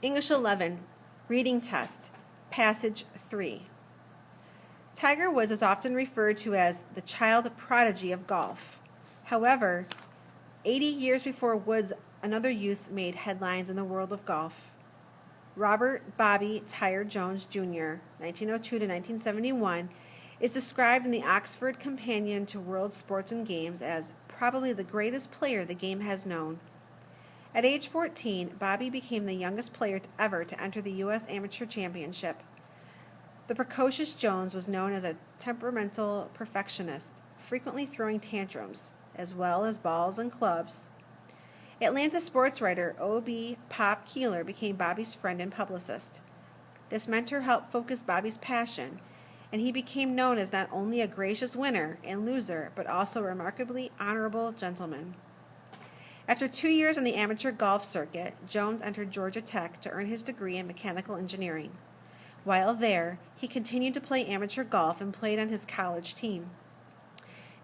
English 11, Reading Test, Passage 3. Tiger Woods is often referred to as the child prodigy of golf. However, 80 years before Woods, another youth made headlines in the world of golf. Robert Bobby Tiger Jones Jr., 1902 to 1971, is described in the Oxford Companion to World Sports and Games as probably the greatest player the game has known. At age 14, Bobby became the youngest player ever to enter the U.S. Amateur Championship. The precocious Jones was known as a temperamental perfectionist, frequently throwing tantrums, as well as balls and clubs. Atlanta sports writer O.B. Pop Keeler became Bobby's friend and publicist. This mentor helped focus Bobby's passion, and he became known as not only a gracious winner and loser, but also a remarkably honorable gentleman. After 2 years on the amateur golf circuit, Jones entered Georgia Tech to earn his degree in mechanical engineering. While there, he continued to play amateur golf and played on his college team.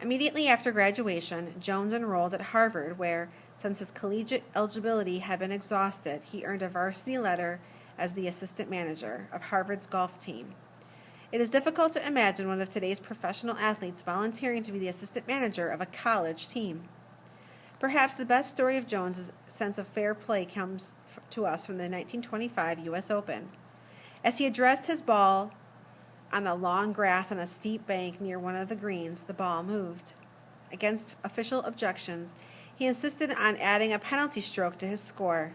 Immediately after graduation, Jones enrolled at Harvard, where, since his collegiate eligibility had been exhausted, he earned a varsity letter as the assistant manager of Harvard's golf team. It is difficult to imagine one of today's professional athletes volunteering to be the assistant manager of a college team. Perhaps the best story of Jones' sense of fair play comes to us from the 1925 U.S. Open. As he addressed his ball on the long grass on a steep bank near one of the greens, the ball moved. Against official objections, he insisted on adding a penalty stroke to his score.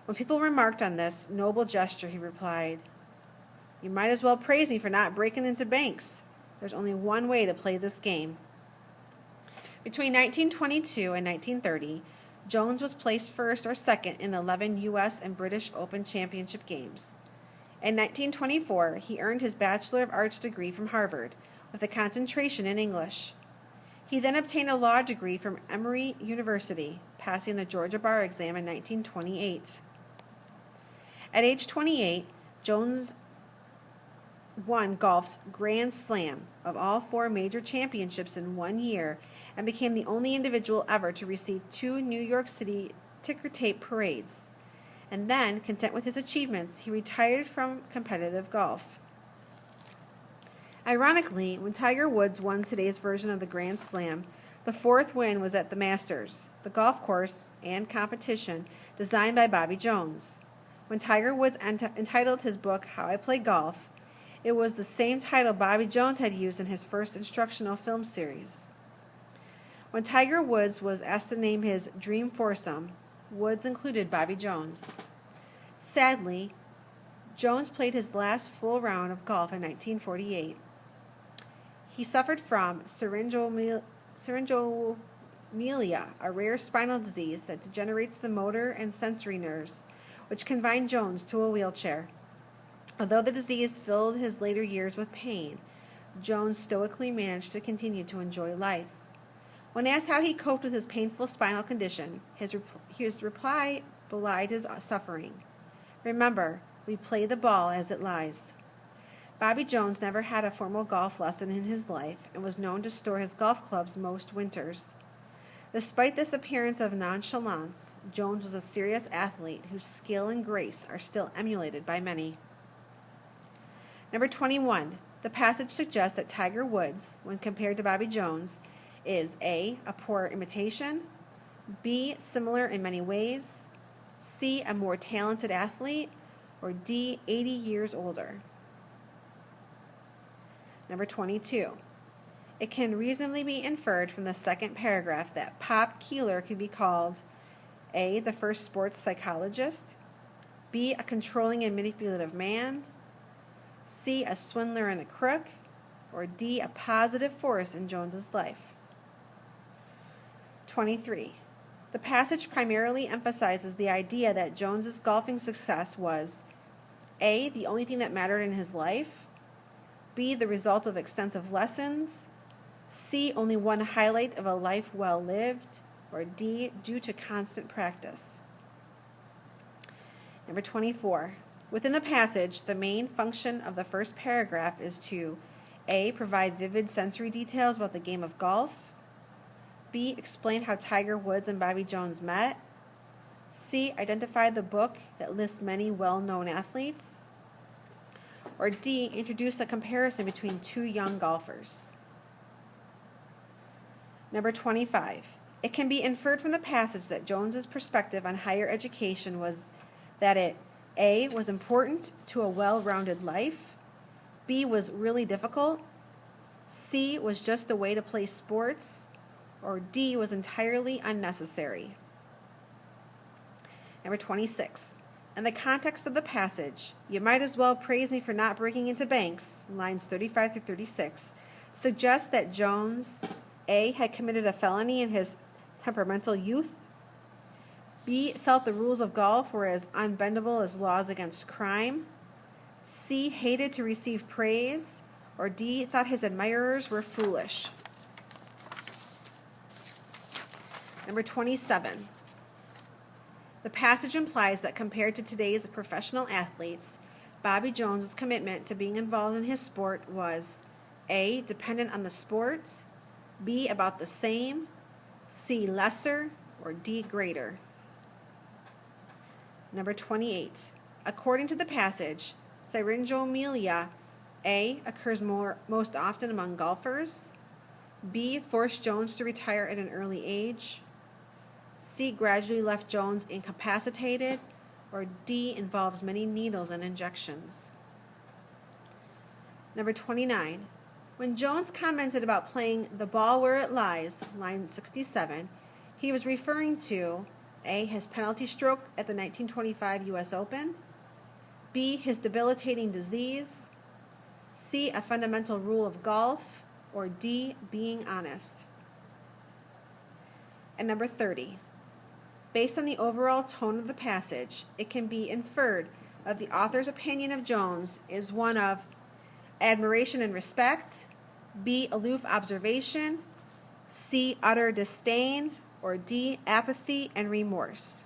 When people remarked on this noble gesture, he replied, "You might as well praise me for not breaking into banks. There's only one way to play this game." Between 1922 and 1930, Jones was placed first or second in 11 U.S. and British Open Championship games. In 1924, he earned his Bachelor of Arts degree from Harvard, with a concentration in English. He then obtained a law degree from Emory University, passing the Georgia bar exam in 1928. At age 28, Jones won golf's Grand Slam of all 4 major championships in 1 year and became the only individual ever to receive 2 New York City ticker tape parades. And then, content with his achievements, he retired from competitive golf. Ironically, when Tiger Woods won today's version of the Grand Slam, the 4th win was at the Masters, the golf course and competition designed by Bobby Jones. When Tiger Woods entitled his book How I Play Golf, it was the same title Bobby Jones had used in his first instructional film series. When Tiger Woods was asked to name his dream foursome, Woods included Bobby Jones. Sadly, Jones played his last full round of golf in 1948. He suffered from syringomyelia, a rare spinal disease that degenerates the motor and sensory nerves, which confined Jones to a wheelchair. Although the disease filled his later years with pain, Jones stoically managed to continue to enjoy life. When asked how he coped with his painful spinal condition, his reply belied his suffering. "Remember, we play the ball as it lies." Bobby Jones never had a formal golf lesson in his life and was known to store his golf clubs most winters. Despite this appearance of nonchalance, Jones was a serious athlete whose skill and grace are still emulated by many. Number 21. The passage suggests that Tiger Woods, when compared to Bobby Jones, is A, a poor imitation, B, similar in many ways, C, a more talented athlete, or D, 80 years older. Number 22. It can reasonably be inferred from the second paragraph that Pop Keeler could be called A, the first sports psychologist, B, a controlling and manipulative man, C, a swindler and a crook, or D, a positive force in Jones's life. 23. The passage primarily emphasizes the idea that Jones's golfing success was A, the only thing that mattered in his life, B, the result of extensive lessons, C, only one highlight of a life well lived, or D, due to constant practice. Number 24. Within the passage, the main function of the first paragraph is to A, provide vivid sensory details about the game of golf, B, explain how Tiger Woods and Bobby Jones met, C, identify the book that lists many well-known athletes. Or D, introduce a comparison between two young golfers. Number 25. It can be inferred from the passage that Jones's perspective on higher education was that it A, was important to a well-rounded life, B, was really difficult, C, was just a way to play sports, or D, was entirely unnecessary. Number 26. In the context of the passage, you might as well praise me for not breaking into banks, lines 35 through 36, suggests that Jones, A, had committed a felony in his temperamental youth, B, felt the rules of golf were as unbendable as laws against crime, C, hated to receive praise, or D, thought his admirers were foolish. Number 27. The passage implies that compared to today's professional athletes, Bobby Jones's commitment to being involved in his sport was A, dependent on the sport, B, about the same, C, lesser, or D, greater. Number 28. According to the passage, syringomyelia, A, occurs most often among golfers, B, forced Jones to retire at an early age, C, gradually left Jones incapacitated, or D, involves many needles and injections. Number 29. When Jones commented about playing the ball where it lies, line 67, he was referring to A, his penalty stroke at the 1925 U.S. Open, B, his debilitating disease, C, a fundamental rule of golf, or D, being honest. And number 30. Based on the overall tone of the passage, it can be inferred that the author's opinion of Jones is one of admiration and respect, B, aloof observation, C, utter disdain, or D, apathy and remorse.